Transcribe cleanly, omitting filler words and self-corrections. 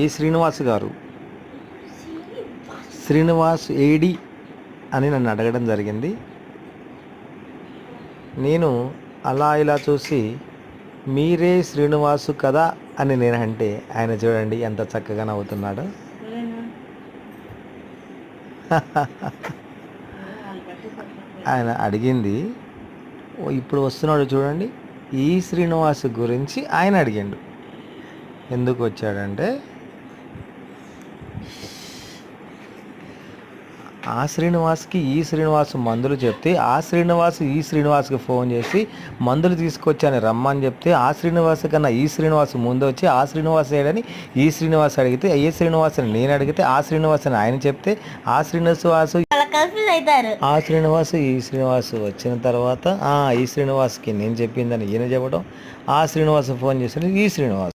ఏ శ్రీనివాస్ గారు, శ్రీనివాస్ ఏడి అని నన్ను అడగడం జరిగింది. నేను అలా ఇలా చూసి మీరే శ్రీనివాసు కదా అని నేను అంటే ఆయన చూడండి ఎంత చక్కగా నవ్వుతున్నాడు. ఆయన అడిగింది ఇప్పుడు వస్తున్నాడు చూడండి, ఈ శ్రీనివాసు గురించి ఆయన అడిగిండు. ఎందుకు వచ్చాడంటే ఆ శ్రీనివాస్కి ఈ శ్రీనివాసు మందులు చెప్తే ఆ శ్రీనివాసు ఈ శ్రీనివాస్కి ఫోన్ చేసి మందులు తీసుకొచ్చాను రమ్మని చెప్తే ఆ శ్రీనివాసు కన్నా ఈ శ్రీనివాసు ముందు వచ్చి ఆ శ్రీనివాసు ఏడని ఈ శ్రీనివాసు అడిగితే ఏ శ్రీనివాసుని నేను అడిగితే ఆ శ్రీనివాసుని ఆయన చెప్తే ఆ శ్రీనివాసు ఆ శ్రీనివాసు ఈ శ్రీనివాసు వచ్చిన తర్వాత ఈ శ్రీనివాస్కి నేను చెప్పిందని ఈయన చెప్పడం, ఆ శ్రీనివాసు ఫోన్ చేసిన ఈ శ్రీనివాసు